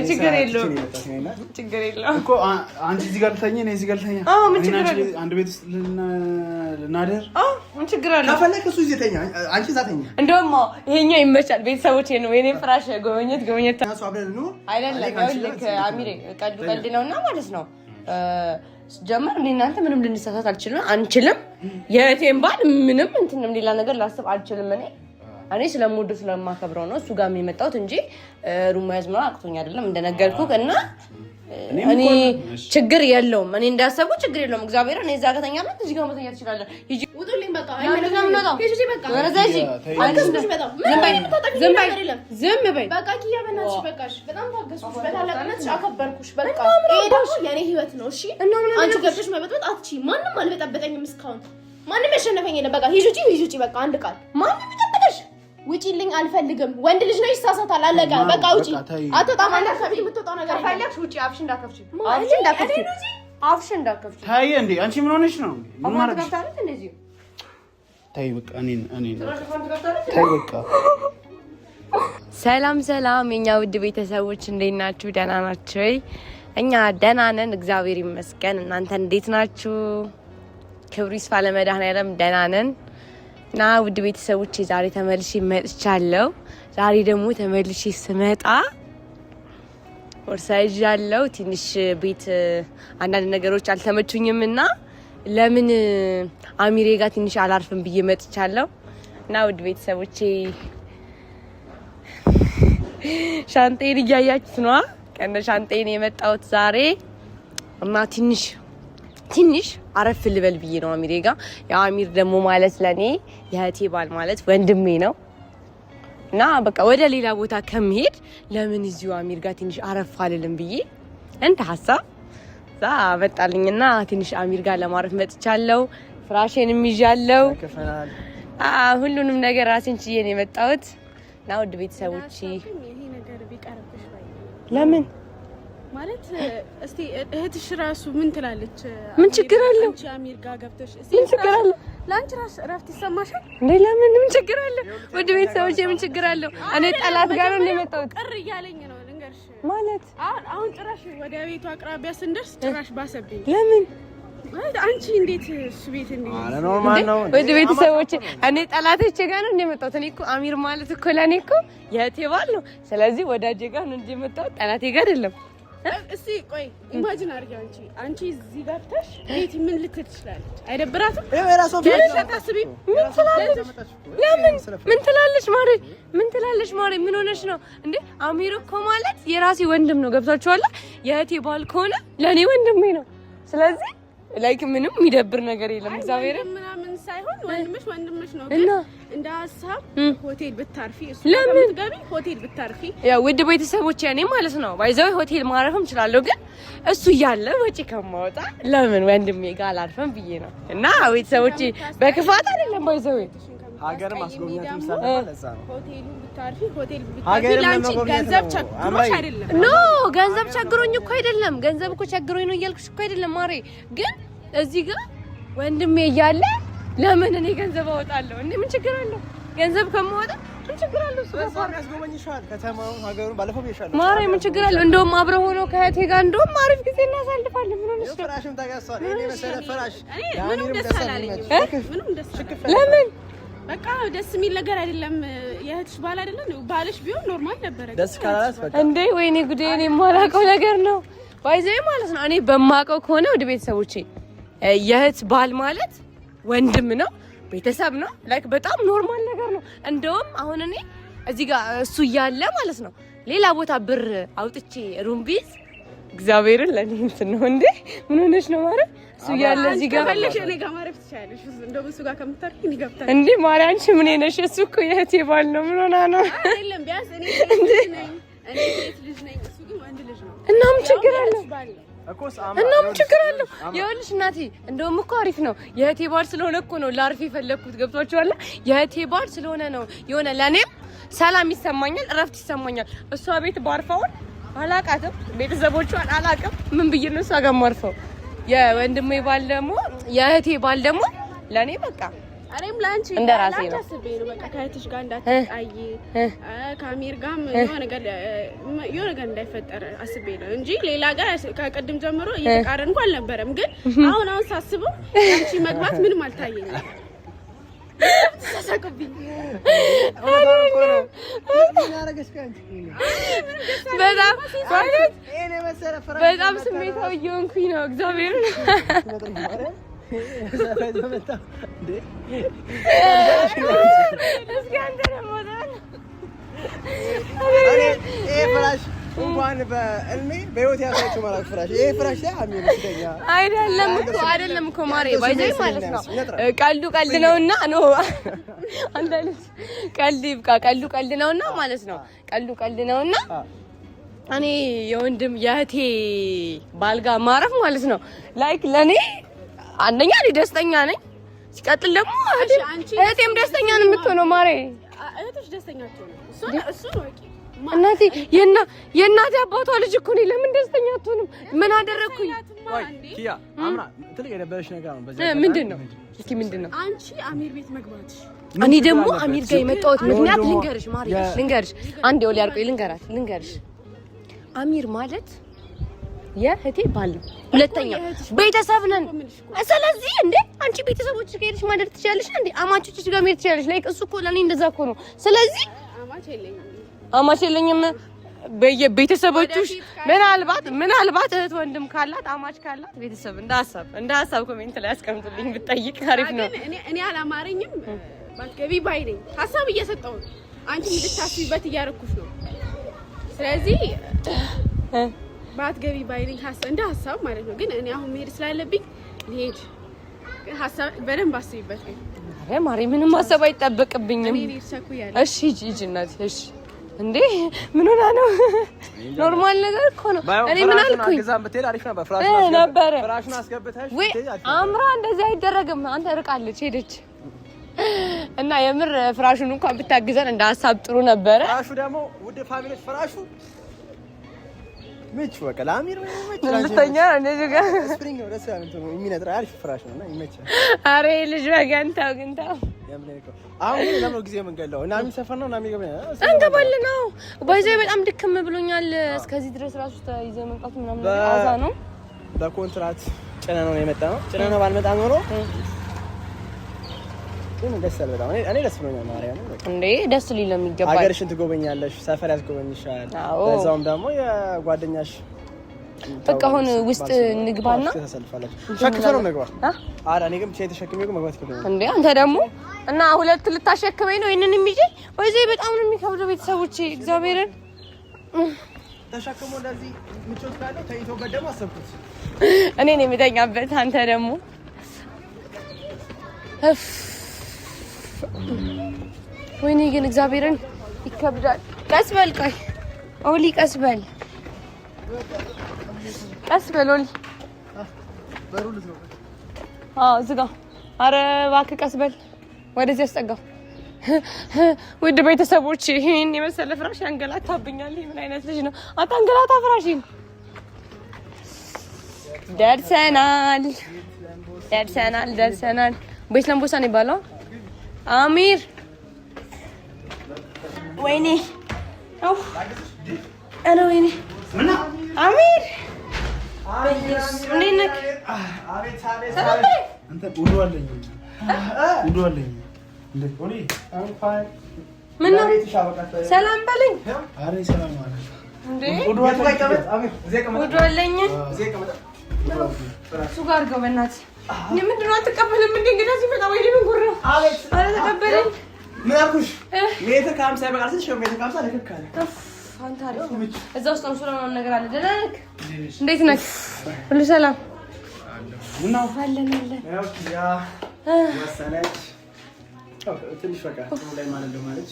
ችግር የለውም እኮ አንቺ እዚህ ጋር ልተኛ እኔ እዚህ ጋር ልተኛ ምን ችግር አለ አንድ ቤት ውስጥ ልናደር ምን ችግር አለ ከፈለክ እሱ እዚህ ተኛ አንቺ እዛ ተኛ እንደውም ይሄኛው ይመቻል ቤተሰቦቼ ነው የኔ ፍራሽ ጎበኘት እሱ አብረን ነው አይደለም ልክ አሚሬ ቀልድ ነውና ማለት ነው ጀመር እናንተ ምንም ልንሳሳት አንችልም የቴም ባል ምንም እንትንም ሌላ ነገር ላስብ አልችልም እኔ ስለምወደው ስለማከብረው ነው እሱ ጋር የሚመጣው እንጂ ሩም ያዝ ነው አቅቶኝ አይደለም እንደነገርኩህ እና እኔ ችግር የለውም እኔ እንዳሰብኩ ችግር የለውም እግዚአብሔር እኔ እዛ ጋር ተኛለሁ እዚህ ጋር መተኛት ይችላል ይጂ ውጡልኝ በቃ አይመለከም ነው ከዚህ በቃ ወረዛጂ አልከስኩሽ በጣም ዝም በይ በቃ ኪያ በእናትሽ በቃሽ በጣም ታገስኩሽ በታላቅነትሽ አከበርኩሽ በቃ ሄደሽ የኔ ህይወት ነው እሺ አንቺ ገብተሽ መበጥበጥ አትችይ ማንም አልበጠበጠኝም እስካሁን ማንም ያሸነፈኝ የለም በቃ ሂጂ በቃ አንድ ቃል ማንም ይጠበቅሽ ውጪልኝ አልፈልግም ወንድ ልጅ ነው ይሳሳታል አለቀ በቃ ውጪ አትወጣም አንተ ከቤት የምትወጣው ነገር ፈለግሽ ውጪ አፍሽ እንዳከፍቺ ታይ እንዴ አንቺ ምን ሆነሽ ነው ምን ማለት ነው እንደዚህ ታይ በቃ እኔ ታይ በቃ ሰላም የኛ ውድ ቤተሰቦች እንዴት ናችሁ ደህና ናችሁ ወይ እኛ ደህና ነን እግዚአብሔር ይመስገን እናንተ እንዴት ናችሁ ክብሩ ይስፋ ለመድኃኒዓለም ደህና ነን እና ውድ ቤተሰቦቼ ዛሬ ተመልሼ መጥቻለሁ ዛሬ ደግሞ ተመልሼ ስመጣ ወርሳይጃለሁ ትንሽ ቤት አንዳንድ ነገሮች አልተመቹኝምና ለምን አሚሬ ጋር ትንሽ አላርፍም ብዬ መጥቻለሁ እና ውድ ቤተሰቦቼ ሻንጤን እያያችሁት ነው ከነ ሻንጤን የመጣሁት ዛሬ እና ትንሽ አረፍ ልበል ብዬ ነው አሚሬ ጋር ያው አሚር ደግሞ ማለት ለኔ የእህቴ ባል ማለት ወንድሜ ነው እና በቃ ወደ ሌላ ቦታ ከመሄድ ለምን እዚሁ አሚር ጋር ትንሽ አረፍ አልልም ብዬ እንደ ሐሳብ ዛ መጣልኝና ትንሽ አሚር ጋር ለማረፍ መጥቻለሁ ፍራሽንም ይዣለሁ ሁሉንም ነገር ራሴን ችዬ ነው የመጣሁት እና ውድ ቤተሰቦቼ ይሄ ነገር ቢቀርብሽ ለምን ማለት እስቲ እህትሽ ራሱ ምን ትላለች ምን ችግር አለ አንቺ አሚር ጋር ገብተሽ እስቲ ምን ችግር አለ ላንቺ ራስ እረፍት ይሰማሻል እንዴ ለምን ምን ችግር አለ ወደ ቤተሰቦቼ ምን ችግር አለ እኔ ጠላት ጋር ነው የመጣሁት ቅር እያለኝ ነው ልንገርሽ ማለት አሁን ጭራሽ ወደ ቤቱ አቅራቢያ ስንደርስ ጭራሽ ባሰብኝ ለምን አንቺ እንዴት እሱ ቤት እንዴ ኖርማል ነው ወደ ቤተሰቦቼ እኔ ጠላቶቼ ጋር ነው የመጣሁት እኔ እኮ አሚር ማለት እኮ ለኔ እኮ የእህቴ ባል ነው ስለዚህ ወዳጄ ጋር ነው እንጂ የመጣሁት ጠላቴ ጋር አይደለም እስቲ ቆይ ኢማጂን አርጊ አንቺ እዚህ ገብተሽ ቤት ምን ልትል ትችላለች አይደብራትም የራሷ ታስቢ ምን ትላለች ማሬ ምን ሆነሽ ነው እንዴ አሚር እኮ ማለት የራሴ ወንድም ነው ገብታችኋል የእህቴ ባል ከሆነ ለኔ ወንድሜ ነው ስለዚህ ላይክ ምንም የሚደብር ነገር የለም እግዚአብሔር ምናምን ሳይሆን ወንድምሽ ነው ግን እንደ ሐሳብ ሆቴል ብታርፊ እሱ ለምን ገቢ ሆቴል ብታርፊ ያው ውድ ቤተሰቦቼ እኔ ማለት ነው ባይዘው ሆቴል ማረፍም እችላለሁ ግን እሱ ያለ ወጪ ከማወጣ ለምን ወንድሜ ጋር አላርፈም ብዬ ነው እና ቤተሰቦቼ በክፋት አይደለም ባይዘው ሀገር ማስጎብኘት ምሳሌ ለዛ ነው ሆቴሉ ብታርፊ ላንቺ ገንዘብ ቸግሮሽ አይደለም ኖ ገንዘብ ቸግሮኝ እኮ አይደለም ገንዘብ እኮ ቸግሮኝ ነው እያልኩሽ እኮ አይደለም ማሬ ግን እዚህ ጋር ወንድሜ እያለ ለምን እኔ ገንዘብ አወጣለሁ እንዴ ምን ችግር አለው ገንዘብ ከማወጣ ምን ችግር አለው ሰፋር ያስጎበኝሻል ከተማው ሀገሩን ባለፈው ይሻላል ማሬ ምን ችግር አለው እንደውም አብረው ሆኖ ከእህቴ ጋር እንደውም አሪፍ ጊዜ እናሳልፋለን ምን ሆነሽ ፍራሽም ታጋሷል እኔ መሰለ ፍራሽ ምንም ደስ አላለኝም ምንም ደስ ለምን በቃ ደስ የሚል ነገር አይደለም የእህትሽ ባል አይደለም ባልሽ ቢሆን ኖርማል ነበር ደስ ካላላስ በቃ እንዴ ወይኔ ጉዴ እኔ የማላውቀው ነገር ነው ባይዘይ ማለት ነው እኔ በማውቀው ከሆነ ወደ ቤተሰቦቼ የእህት ባል ማለት ወንድም ነው ቤተሰብ ነው ላይክ በጣም ኖርማል ነገር ነው እንደውም አሁን እኔ እዚህ ጋር እሱ እያለ ማለት ነው ሌላ ቦታ ብር አውጥቼ ሩም ቢዝ እግዚአብሔርን ለኔ እንትን ነው እንዴ ምን ሆነሽ ነው ማለት እሱ እያለ እዚህ ጋር ፈለሽ እኔ ጋር ማረፍ ትችያለሽ እንደውም እሱ ጋር ከምታርፊ እንዲገብታል እንዴ ማርያም አንቺ ምን ነሽ እሱ እኮ የእህቴ ባል ነው ምን ሆና ነው አይደለም ቢያንስ እኔ ሴት ልጅ ነኝ እሱ ግን ወንድ ልጅ ነው እና ምን ችግር አለው እና ምን ችግር አለው ይኸውልሽ እናቴ እንደውም እኮ አሪፍ ነው የእህቴ ባል ስለሆነ እኮ ነው ላርፍ የፈለኩት ገብቷችኋል የእህቴ ባል ስለሆነ ነው የሆነ ለኔም ሰላም ይሰማኛል እረፍት ይሰማኛል እሷ ቤት ባርፋውን አላቃትም ቤተሰቦቿን አላቅም ምን ብዬ ነው እሷ ጋር ማርፈው የወንድሜ ባል ደግሞ የእህቴ ባል ደግሞ ለኔ በቃ እኔም ላንቺ እንደራሴ ነው አስቤ ነው በቃ ከእህትሽ ጋር እንዳትጣይ ከአሚር ጋርም የሆነ ነገር እንዳይፈጠር አስቤ ነው እንጂ ሌላ ጋር ከቅድም ጀምሮ እየተቃረን እንኳን አልነበረም። ግን አሁን ሳስበው አንቺ መግባት ምንም አልታየኝም። ተሳቀብኝ በጣም ስሜታዊ እየሆንኩኝ ነው። እግዚአብሔር እንኳን በእልሜ በህይወት ያሳችሁ ማለት ፍራሽ ይሄ ፍራሽ አሚር ይደኛ አይደለም እኮ ማሬ ባይዘይ ማለት ነው። ቀልዱ ቀልድ ነውና ነው አንተ ልጅ ቀልድ ይብቃ። ቀልድ ነውና ማለት ነው። ቀልድ ነውና እኔ የወንድም የእህቴ ባልጋ ማረፍ ማለት ነው ላይክ ለኔ አንደኛ እኔ ደስተኛ ነኝ። ሲቀጥል ደግሞ እህቴም ደስተኛ ነው የምትሆነው። ማሬ እህትሽ ደስተኛ ትሆነ እሱ ነው ወቂ እናቴ የእናቴ አባቷ ልጅ እኮ ነኝ። ለምን ደስተኛ አትሆንም? ምን አደረኩኝ? ኪያ አምራ ትልቅ የደበረሽ ነገር ነው። ምንድነው? እስኪ ምንድነው? አንቺ አሚር ቤት መግባትሽ። እኔ ደግሞ አሚር ጋር የመጣሁት ምክንያት ልንገርሽ ማሪ፣ ልንገርሽ አንዴ ወል ያርቆ ልንገርሽ። አሚር ማለት የእህቴ ባል ነው። ሁለተኛ ቤተሰብ ነን። ስለዚህ እንዴ አንቺ ቤተሰቦች ጋር ሄድሽ ማደር ትችያለሽ እንዴ? አማቾችሽ ጋር መሄድ ትችያለሽ። ላይክ እሱ እኮ ለኔ እንደዛ እኮ ነው። ስለዚህ አማች የለኝም በየቤተሰቦችሽ ምናልባት እህት ወንድም ካላት አማች ካላት ቤተሰብ እንደ ሀሳብ ኮሜንት ላይ አስቀምጡልኝ ብትጠይቅ አሪፍ ነው። እኔ አላማረኝም ባትገቢ ባይ ነኝ። ሀሳብ እየሰጠው ነው አንቺ እንድታስቢበት እያረኩሽ ነው። ስለዚህ ባትገቢ ባይ ነኝ እንደ ሀሳብ ማለት ነው። ግን እኔ አሁን መሄድ ስላለብኝ ልሄድ ሀሳብ በደንብ አስቢበት ነው። አረ ማሪ ምንም ሀሳብ አይጠበቅብኝም። እኔ ልሰኩያለሁ። እሺ ሂጂ እናት እሺ እንዴ ምን ሆና ነው? ኖርማል ነገር እኮ ነው። እኔ ምን አልኩኝ? ገዛም ብትሄድ አሪፍ ነበር። ፍራሹን አስገብተሽ ወይ አምራ እንደዚህ አይደረግም። አንተ ርቃለች ሄደች እና የምር ፍራሹን እንኳን ብታግዘን እንደ ሀሳብ ጥሩ ነበረ። ፍራሹ ደግሞ ውድ ፋሚሊዎች ፍራሹ ምቹ በቃ ለአሚር ወይ ምቹ ለተኛ እንደዚህ ጋር ስፕሪንግ ነው። ደስ ያለው ነው የሚነጥራ አሪፍ ፍራሽ ነውና ይመቻል። አሬ ልጅ ወገንታው አሁን ለምን ጊዜ መንገለው እና የሚሰፈር ነው እና የሚገባ እንገባል ነው ባይዘይ በጣም ድክም ብሎኛል። እስከዚህ ድረስ ራሱ ተይዘ መንቃቱ ምናምን አዛ ነው። በኮንትራት ጭነ ነው የመጣ ነው። ጭነ ነው ባልመጣ ኖሮ ግን ደስ ያለ በጣም እኔ ደስ ብሎኛል። ማርያም እንዴ ደስ ሊል ነው የሚገባ። ሀገርሽን ትጎበኛለሽ፣ ሰፈር ያስጎበኝሻል። በዛውም ደግሞ የጓደኛሽ በቃ አሁን ውስጥ ንግባና ተሰልፋለች ሸክፈው ነው ንግባ። አረ እኔ ግን ብቻዬን ተሸክሜው መግባት ይችላል እንዴ አንተ ደግሞ እና ሁለት ልታሸክመኝ ነው ይሄንን የሚጂ ወይዘይ በጣም ነው የሚከብደው። ቤተሰቦቼ እግዚአብሔርን ተሸክሞ እንደዚህ ምቾት ካለው ተይቶበት ደግሞ አሰብኩት እኔ ነኝ የምተኛበት። አንተ ደግሞ ወይኔ ግን እግዚአብሔርን ይከብዳል። ቀስ በል ቆይ ኦሊ ቀስ በል ኦሊ በሩልት ነው ዝጋ። አረ እባክህ ቀስ በል ወደዚህ አስጠጋው። ውድ ቤተሰቦች ይሄን የመሰለ ፍራሽ ያንገላታብኛል። ምን አይነት ልጅ ነው? አታንገላታ ፍራሽን። ደርሰናል። ቤት ለምቦሳ ነው የሚባለው። አሚር ወይኔ አረ ወይኔ አሚር ሰላም በለኝ። እሱ ጋር አድርገው በእናትህ። ምንድን ነው አትቀበልም እንዴ? እንግዲህ ሲመጣ ወይ ምን ጉር ነው? ኧረ ተቀበለኝ። ምን አልኩሽ? ሜትር ከ50 ይበቃል ስልሽ ሜትር ከ50 ልክክ አለ። አንተ አሪፍ ነው። እዛ ውስጥ ነው ምናምን ነገር አለ። ደህና ነህ? እንዴት ነህ? ሁሉ ሰላም አለን። ያ ወሰነች ትንሽ በቃ ላይ ማለት ነው ማለት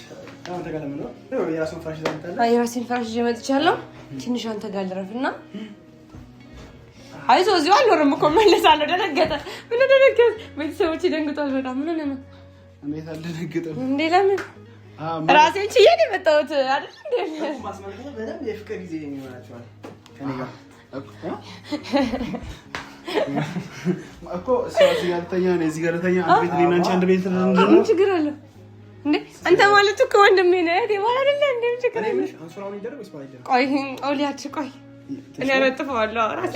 አሁን ተገለመ ነው የራሱን ፍራሽ ዘንተለ የራሴን ፍራሽ ይዤ መጥቻለሁ። ትንሽ አንተ ጋር ልረፍና አይዞህ እዚሁ አልኖርም እኮ መለሳለሁ። ደነገጠ። ምን ደነገጠ? ቤተሰቦቼ ደንግጧል በጣም። ምን ሆነ ነው? እንዴት አልደነገጠም እንዴ? ለምን ራሴን ችዬ ነው የመጣሁት አይደል እንዴ? ማስመልከት በደንብ የፍቅር ጊዜ የሚሆናቸዋል ከኔ ጋር እኮ እኮ እሷ እዚህ ጋር ተኛ ነው እዚህ ጋር ተኛ አንድ ቤት ነኝ አንቺ አንድ ቤት ነን ምን ችግር አለ እንዴ አንተ ማለት እኮ ወንድሜ ነህ የማን አይደለ እንዴ ችግር አለ አንሶራውን ይደረግ ወይስ ባይደረግ ቆይ ኦሊያች ቆይ እኔ አረጥፈዋለሁ ራሴ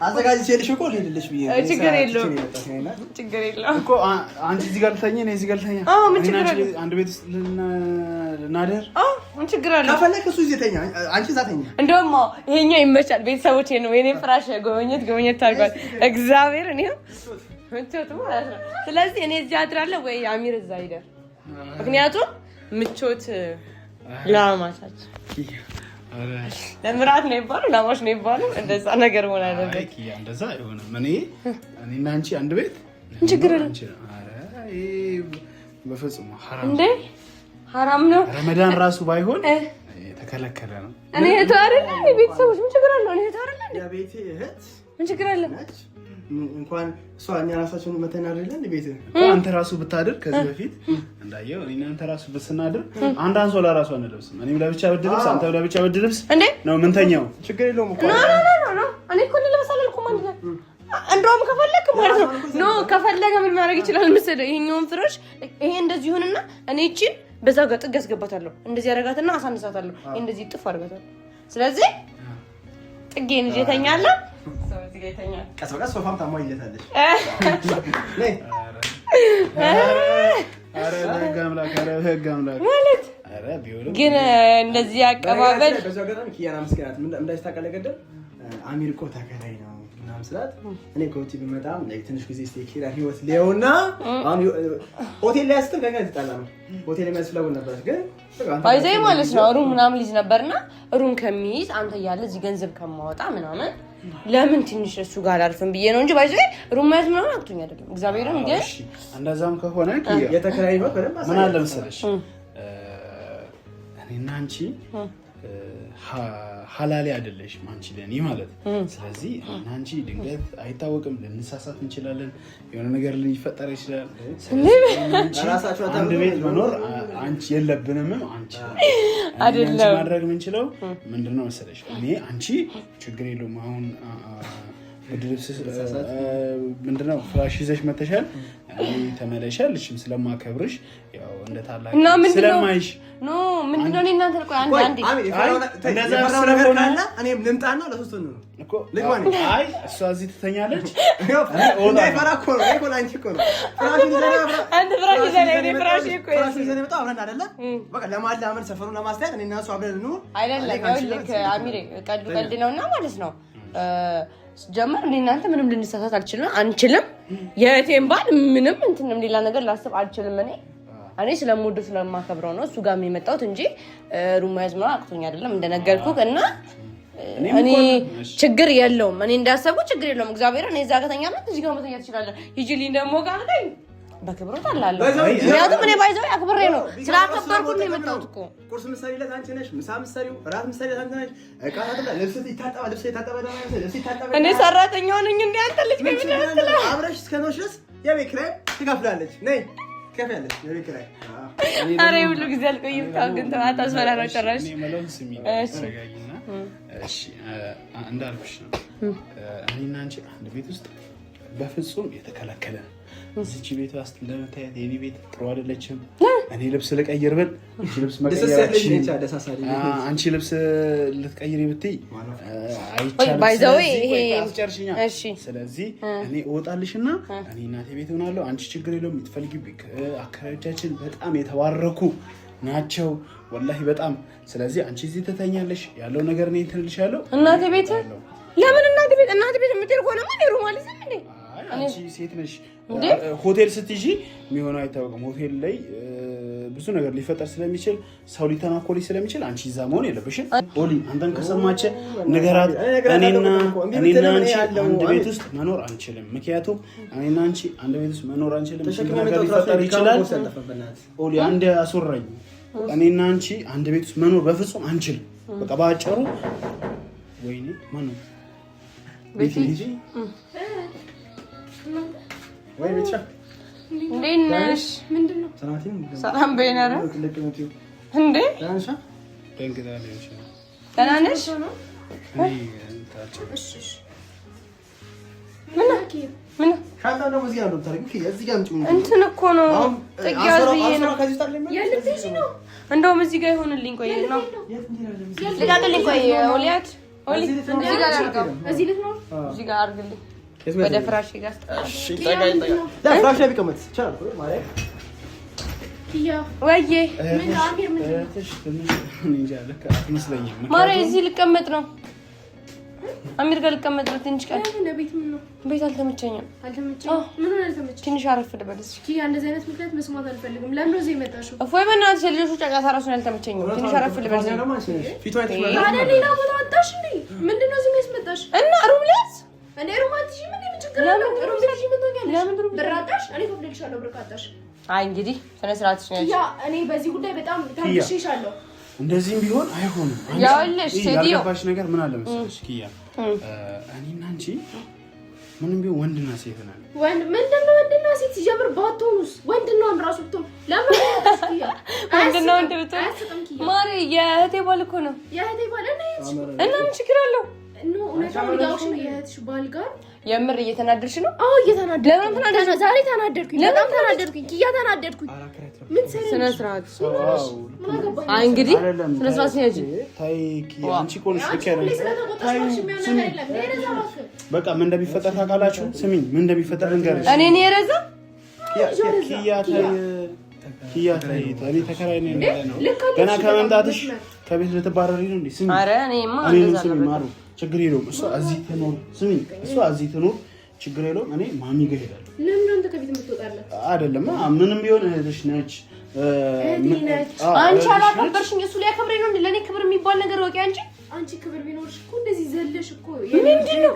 አዘጋጅቼልሽ እኮ ልሄድልሽ ብዬ ችግር የለውም ችግር የለውም እኮ አንቺ እዚህ ጋር ተኛ ነው እዚህ ጋር ተኛ ምን ችግር አለ አንድ ቤት ልናደር ምን ችግር አለ ከፈለክ እሱ እዚህ ተኛ አንቺ እዛ ተኛ እንደውም ይሄኛው ይመቻል ቤተሰቦቼ ነው የኔ ፍራሽ ጎበኘት ታርጓል እግዚአብሔር እኔ ምቾት ማለት ነው ስለዚህ እኔ እዚህ አድራለሁ ወይ አሚር እዛ ይደር ምክንያቱም ምቾት ለማማቻች ለምራት ነው ይባሉ ለማሽ ነው ይባሉ እንደዛ ነገር ሆነ አይደለም እንደዛ አይሆንም እኔና አንቺ አንድ ቤት ችግር አለ አረ በፍጹም ሐራም እንዴ ሐራም ነው ረመዳን ራሱ ባይሆን የተከለከለ ነው እኔ ተዋረለ ቤተሰቦች ምን ችግር አለው እኔ ተዋረለ ያ ቤቴ እህት ምን ችግር አለ እንኳን እሷ እኛ ራሳችን መተን አይደለን ቤት አንተ ራሱ ብታድር ከዚህ በፊት እንዳየው እኔና አንተ ራሱ ብትናድር አንድ አንሶላ ራሱ አንለብስም እኔም ለብቻ ብድልብስ አንተ ለብቻ ብድልብስ ነው ምንተኛው ችግር የለውም እኮ ኖ እኔ እኮ ለምሳሌ እኮ ማለት ነው እንደውም ከፈለክ ማለት ነው ከፈለገ ምን ማድረግ ይችላል መሰለህ ይሄኛውን ፍራሽ ይሄ እንደዚህ ይሁንና እኔ እቺን በዛ ጋር ጥግ አስገባታለሁ እንደዚህ አረጋትና አሳንሳታለሁ እንደዚህ ጥፍ አረጋታለሁ ስለዚህ ጥጌን ይዤ ተኛለሁ ቀስ በቀስ ሶፋም ታሟይለታለች ነይ አረ ለጋምላክ ማለት ግን እንደዚህ አቀባበል በዛው ገጠም ኪያና መስከራት ምን እንዳይስታቀለቀደም አሚር እኮ ተከራይ ነው ምናምን ስላት እኔ ኮቲ በመጣም ትንሽ ጊዜ ስቴኪራ ህይወት ሊያውና አሁን ሆቴል ላይ አስተን ጋር ተጣላ ነው ሆቴል ላይ መስለው ነበር ግን ባይዘይ ማለት ነው ሩም ምናምን ልጅ ነበርና ሩም ከሚይዝ አንተ ያለ እዚህ ገንዘብ ከማወጣ ምናምን ለምን ትንሽ እሱ ጋር አልፈን ብዬ ነው እንጂ ባይዘይ ሩም ማለት ምናምን አጥቶኝ አይደለም እግዚአብሔርን ግን እንደዛም ከሆነ የተከራይ ህይወት በደንብ ምን አለ መሰለሽ እኔና አንቺ ሐላሊ አይደለሽም አንቺ ለኔ ማለት ስለዚህ አንቺ ድንገት አይታወቅም ልንሳሳት እንችላለን የሆነ ነገር ሊፈጠር ይችላል ራሳቸው አንድ ቤት መኖር አንቺ የለብንም አንቺ አይደለም ማድረግ የምንችለው ምንድነው መሰለሽ እኔ አንቺ ችግር የለውም አሁን ድርስ ምንድነው ፍራሽ ይዘሽ መተሻል ተመለሻል እሺም ስለማከብርሽ ያው እንደ ታላቅ ስለማይሽ ኖ ምንድነው እናንተ ቆይ አንዴ እንደዛ ስለሆነ እኔም ልምጣና ለሶስት ነው እኮ ልግባኝ አይ እሷ እዚህ ትተኛለች ፈራኮ ነው እኮ አንቺ እኮ ነው ፍራሽ ይዘና አንተ ፍራሽ ይዘና ፍራሽ እኮ ይዘና መጣ አብረን አይደለ በቃ ለማላመን ሰፈሩን ለማስተያየት እኔና እሱ አብረን ነው አይደለም ይልክ አሚሬ ቀልድ ነውና ማለት ነው ጀመር እናንተ ምንም ልንሳሳት አንችልም የቴም ባል ምንም እንትንም ሌላ ነገር ላስብ አልችልም እኔ ስለምወደው ስለማከብረው ነው እሱ ጋር የመጣሁት እንጂ ሩም ያዝ ማለት አቅቶኝ አይደለም እንደነገርኩህ እና እኔ ችግር የለውም እኔ እንዳሰብኩ ችግር የለውም እግዚአብሔር እኔ እዛ ከተኛለት እዚህ ጋር መተኛት ይችላል ይጅልኝ ደግሞ ጋር ላይ በክብሮት አላለሁ ምክንያቱም እኔ ባይዘው አክብሬ ነው ስላከበርኩ ነው የመጣሁት እኮ ቁርስ ምሳሌለት አንቺ ነሽ ምሳ ምሳሌው ራት ምሳሌለት አንቺ ነሽ እቃ ታጥባ ልብስ ይታጠባ እኔ ሰራተኛው ነኝ እንዴ አንተ ልጅ ከሚደረግ አብረሽ እስከኖሽ ድረስ የቤት ኪራይ ትከፍላለች ነይ ከፍያለሽ የቤት ኪራይ አሬ ሁሉ ጊዜ አልቆይም ግን አታስፈራራው ጭራሽ እሺ እንዳልኩሽ ነው እኔና አንቺ አንድ ቤት ውስጥ በፍጹም የተከለከለ እዚች ቤት ውስጥ እንደምታያት የኔ ቤት ጥሩ አይደለችም እኔ ልብስ ልቀይር ብል ልብስ መቀየራችን አንቺ ልብስ ልትቀይሪ ብትይ አይቻልም እሺ ስለዚህ እኔ እወጣልሽና እኔ እናቴ ቤት ሆናለሁ አንቺ ችግር የለውም የምትፈልጊው አካባቢያችን በጣም የተባረኩ ናቸው ወላሂ በጣም ስለዚህ አንቺ እዚህ ትተኛለሽ ያለው ነገር እኔ እንትልሻለሁ እናቴ ቤት ለምን እናቴ ቤት የምትሄድ ከሆነ ምን ይሩ ማለት ነው እንዴ አንቺ ሴት ነሽ ሆቴል ስትይጂ የሚሆነው አይታወቅም ሆቴል ላይ ብዙ ነገር ሊፈጠር ስለሚችል ሰው ሊተናኮልሽ ስለሚችል አንቺ እዛ መሆን የለብሽም ኦሊ አንተን ከሰማች ነገራት እኔና አንቺ አንድ ቤት ውስጥ መኖር አንችልም ምክንያቱም እኔና አንቺ አንድ ቤት ውስጥ መኖር አንችልም ብዙ ነገር ሊፈጠር ይችላል ኦሊ አንድ አስወራኝ እኔና አንቺ አንድ ቤት ውስጥ መኖር በፍጹም አንችልም በቃ ባጭሩ ወይኔ ማን ነው ቤት ልጅ ወይ ብቻ እንዴት ነሽ ምንድነው ሰላም በእናራ እንዴ ታንሻ ደንግጣለሽ ደህና ነሽ እኔ ታጭ ምን ምን ሻንጣ ነው እዚህ ያለው ታሪክ እዚህ ጋር እንጭ እንትን እኮ ነው ጥያዝ ብዬ ነው እንደውም እዚህ ጋር ይሆንልኝ ቆይ ነው ልጋጥልኝ ቆይ ኦሊያት ኦሊ እዚህ ጋር አድርገው እዚህ ጋር አድርግልኝ ወደ ፍራሽ ጋር እሺ ጠጋይ ፍራሽ ላይ ቢቀመጥ ይችላል ማለት ኪያ ወይዬ ምን አሚር ምን እንጃ ለካ አትመስለኝም ማሬ እዚህ ልቀመጥ ነው አሚር ጋር ልቀመጥ ነው ትንሽ ቀን ቤት ምን ነው ቤት አልተመቸኝም ምን ሆነ አልተመቸኝ ትንሽ አረፍ ልበልስ ኪያ እንደዚህ አይነት ምክንያት መስማት አልፈልግም ለምን ነው እዚህ የመጣሽው እፎይ በእናትሽ ልጆቹ ጫጫታ ራሱን አልተመቸኝም ትንሽ አረፍ ልበልስ ፊቷ አይተሽ ታዲያ ሌላ ቦታ ወጣሽ እንዴ ምንድነው እዚህ የሚያስመጣሽ እና ሩም ሊያዝ እኔ ሮማንቲሽ ምን ችግር አለ ሮማንቲሽ ምን ሆኛለሽ ለምን ብራጣሽ እኔ ኮፍልልሻለሁ ብርካታሽ አይ እንግዲህ ስነ ስርዓትሽ ነው ያ እኔ በዚህ ጉዳይ በጣም ታግሼሻለሁ እንደዚህም ቢሆን አይሆንም ያውልሽ ሴትዮ ያልገባሽ ነገር ምን አለ መሰለሽ ኪያ እኔና አንቺ ምንም ቢሆን ወንድና ሴት ነን ወንድ ምንድነው ወንድና ሴት ሲጀምር ባትሆኑስ ወንድና ራሱ ብትሆን ለምን ኪያ ወንድና ወንድ ብትሆን ማሬ የእህቴ ባል እኮ ነው የእህቴ ባል እና ምን ችግር አለው ኖ እውነታውን ያውሽ ነው የእህትሽ ባል ጋር የምር እየተናደድሽ ነው አዎ እየተናደድኩ ለምን ዛሬ ተናደድኩኝ በጣም ተናደድኩኝ ኪያ ተናደድኩኝ ምን ስነ ስርዓት አይ እንግዲህ ስነ ስርዓት ነው እንጂ ታይ ኪያ አንቺ ኮንሽ በቃ ምን እንደሚፈጠር ታውቃላችሁ ስሚኝ ምን እንደሚፈጠር እንገርሽ እኔ ነኝ የረዛ ኪያ ታይ እኔ ተከራይ ነኝ ነው ገና ከመምጣትሽ ከቤት ልትባረሪ ነው እንዴ ስሚ አረ እኔማ ስሚ ማሩ ችግር የለውም እሷ እዚህ ትኖር ስሚ እሷ እዚህ ትኖር ችግር የለውም እኔ ማሚ ጋር ሄዳለሁ ለምን አንተ ከቤት የምትወጣለህ አይደለም ምንም ቢሆን እህትሽ ነች አንቺ አላከበርሽኝ እሱ ሊያከብረኝ ነው ለኔ ክብር የሚባል ነገር ወቂ አንቺ ክብር ቢኖርሽ እኮ እንደዚህ ዘለሽ እኮ ምንድነው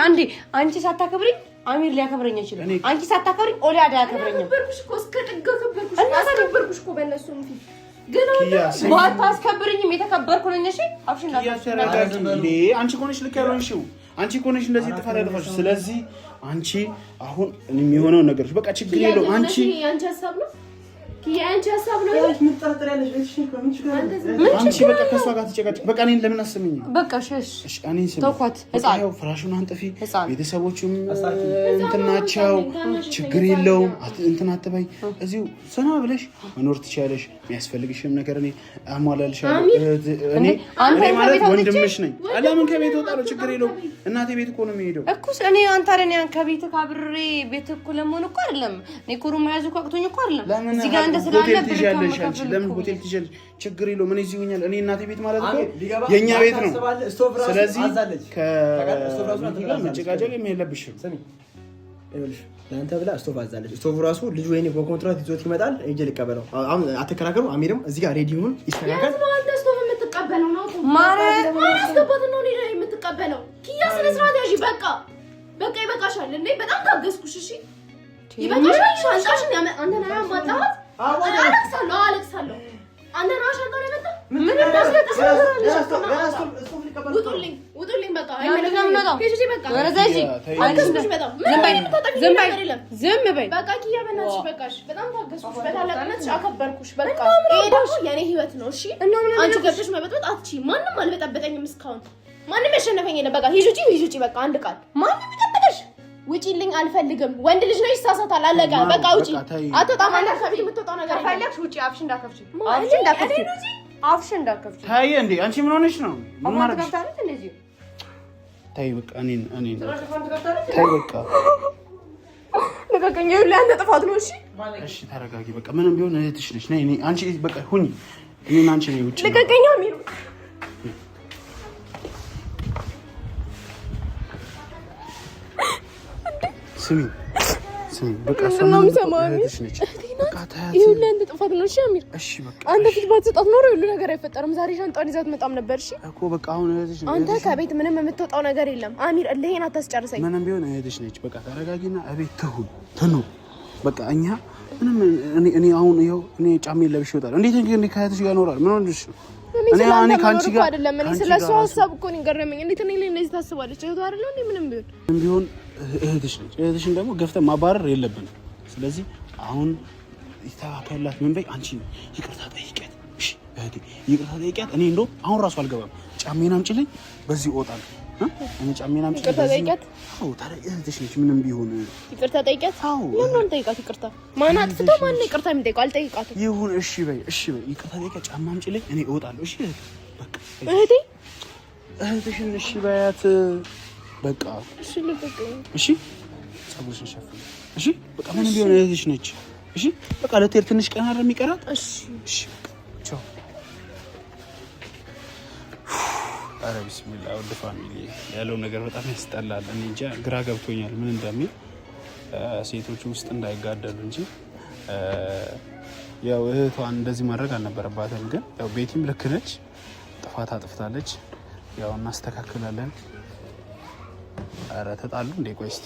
አንዴ አንቺ ሳታከብሪኝ አሚር ሊያከብረኝ ይችላል አንቺ ሳታከብሪኝ ኦሊያዳ ያከብረኛል ከበርኩሽ እኮ እስከ ጥግ ከበርኩሽ እኮ በእነሱ ፊት ግን ባታስከብሪኝም የተከበርኩ ነኝ እሺ አፍሽን እንዴ አንቺ ኮነሽ ልክ ያልሆንሽው አንቺ ኮነሽ እንደዚህ ጥፋት ያለፈሽ ስለዚህ አንቺ አሁን የሚሆነው ነገሮች በቃ ችግር የለውም አንቺ ሀሳብ ነው ያንቺ ሀሳብ ነው ምን ተጠራጥሪያለሽ ቤትሽ ነው ምን ችግር አለ አንቺ በቃ ከሷ ጋር ተጨቃጭ በቃ እኔን ለምን አሰመኝ በቃ እሺ እኔን ስም ተውኳት ህፃን ፍራሹን አንጥፊ ቤተሰቦቹም እንትናቸው ችግር የለውም እንትን አትበይ እዚሁ ሰና ብለሽ መኖር ትችያለሽ የሚያስፈልግሽም ነገር እኔ አሟላልሻለሁ እኔ ማለት ወንድምሽ ነኝ ለምን ከቤት ወጣለሁ ችግር የለውም እናቴ ቤት እኮ ነው የሚሄደው እኮ እኔ አንተ አይደል ያን ከቤት ካብሬ ቤት እኮ ለምን እኮ አይደለም እኔ ኩሩ ማያዙ እኮ አቅቶኝ እኮ አይደለም እዚህ ጋር ሆቴል ትይዣለሽ አንቺ ለምን ሆቴል ትይዣለሽ ችግር የለውም እኔ እዚህ ሆኛል እኔ እናቴ ቤት ማለት እኮ የኛ ቤት ነው ስለዚህ ከመጨቃጨቅ የለብሽም ስሚ ይኸውልሽ ለአንተ ብላ ስቶቭ አዛለች ስቶቭ ራሱ ልጁ ወይኔ በኮንትራት ይዞት ይመጣል እንጂ ልቀበለው አሁን አትከራከሩ አሚርም እዚህ ጋር ሬዲ ሁን ይስተካከል ነው አንተ ስቶቭ የምትቀበለው ነው ማረ አስገባት ነው እኔ የምትቀበለው ኪያ ስነ ስርዓት ያዢ በቃ ይበቃሻል እንዴ በጣም ታገስኩሽ እሺ ይበቃሻል ሻንጣሽን አንተና ያማጣት አለቅሳለሁ አንተና ሻንጣው ላይ መጣ ምን እንዳስለጥሽ ውጡልኝ በቃ አይመለከም ነው ከዚህ በቃ ወረዛጂ አልከስኩሽ በጣም ዝም በይ በቃ ኪያ በእናትሽ በቃሽ በጣም ታገስኩሽ በታላቅነትሽ አከበርኩሽ በቃ ይሄ ደግሞ የኔ ህይወት ነው እሺ አንቺ ገብተሽ መበጥበጥ አትችይም ማንም አልበጠበጠኝም እስካሁን ማንም ያሸነፈኝ የለም በቃ ሂጂ በቃ አንድ ቃል ማንም ይጠብቅሽ ውጪልኝ አልፈልግም ወንድ ልጅ ነው ይሳሳታል አለቀ በቃ ውጪ አትወጣም አንተ ከቤት የምትወጣው ነገር ከፈለግሽ ውጪ አፍሽ እንዳከፍቺ ታይ እንዴ አንቺ ምን ሆነሽ ነው ምን ማለት ነው እንደዚህ ታይ በቃ እኔ ታይ በቃ ለቀቀኝ ይኸውልህ አንተ ጥፋት ነው እሺ ተረጋጊ በቃ ምንም ቢሆን እህትሽ ነሽ ነይ አንቺ በቃ ሁኚ እኔና አንቺ ነይ ውጪ ለቀቀኝ አሚሩ ስሚ በቃ እህትሽ ነች በቃ ታያት ይኸውልህ አንተ ጥፋት ነው እሺ አሚር እሺ በቃ አንተ ፊት ባትሰጣት ኖሮ ሁሉ ነገር አይፈጠርም ዛሬ ሻንጣን ይዛት መጣም ነበር እሺ እኮ በቃ አሁን እህትሽ ነች አንተ ከቤት ምንም የምትወጣው ነገር የለም አሚር እልህን አታስጨርሰኝ ምንም ቢሆን እህትሽ ነች በቃ ተረጋጊና እቤት ትኑር በቃ እኛ ምንም እኔ አሁን ይኸው እኔ ጫሜን ለብሼ እወጣለሁ እንዴት ከእህትሽ ጋር እኖራለሁ ምን ሆነሽ እኔ ካንቺ ጋር አይደለም እኔ ስለሷ ሐሳብ እኮ ነው ገረመኝ እንዴት እኔ ላይ እንደዚህ ታስባለች እህቷ አይደለም እንዴ ምንም ቢሆን እህትሽ ነች እህትሽን ደግሞ ገፍተን ማባረር የለብንም ስለዚህ አሁን ይስተካከልላት ምን በይ አንቺ ይቅርታ ጠይቂያት እሺ እህቴ ይቅርታ ጠይቂያት እኔ እንደው አሁን ራሱ አልገባም ጫሜን አምጪልኝ፣ በዚህ እወጣለሁ። እኔ ጫሜን አምጪልኝ። ይቅርታ ጠይቂያት። አዎ ታዲያ እህትሽ ነች፣ ምንም ቢሆን ይቅርታ ጠይቂያት። አዎ ለምን ጠይቃት? ይቅርታ ማን አጥፍቶ ማን ይቅርታ የሚጠይቀው? አልጠይቃትም። ይሁን እሺ በይ፣ እሺ በይ፣ ይቅርታ ጠይቂያት፣ ጫማ አምጪልኝ፣ እኔ እወጣለሁ። እሺ በቃ እህቴ እህትሽን እሺ በያት በቃ። እሺ ልበቀኝ። እሺ ፀጉርሽን ሸፍኝ። እሺ በቃ ምንም ቢሆን እህትሽ ነች። እሺ በቃ ለቴር ትንሽ ቀን አይደል የሚቀራት? እሺ እሺ ቻው። ኧረ ቢስሚላ ወደ ፋሚሊ ያለው ነገር በጣም ያስጠላል። እኔ እንጃ ግራ ገብቶኛል ምን እንደሚል ሴቶቹ ውስጥ እንዳይጋደሉ እንጂ ያው እህቷን እንደዚህ ማድረግ አልነበረባትም። ግን ያው ቤቲም ልክ ነች፣ ጥፋት አጥፍታለች። ያው እናስተካክላለን። ኧረ ተጣሉ እንዴ? ቆይ እስኪ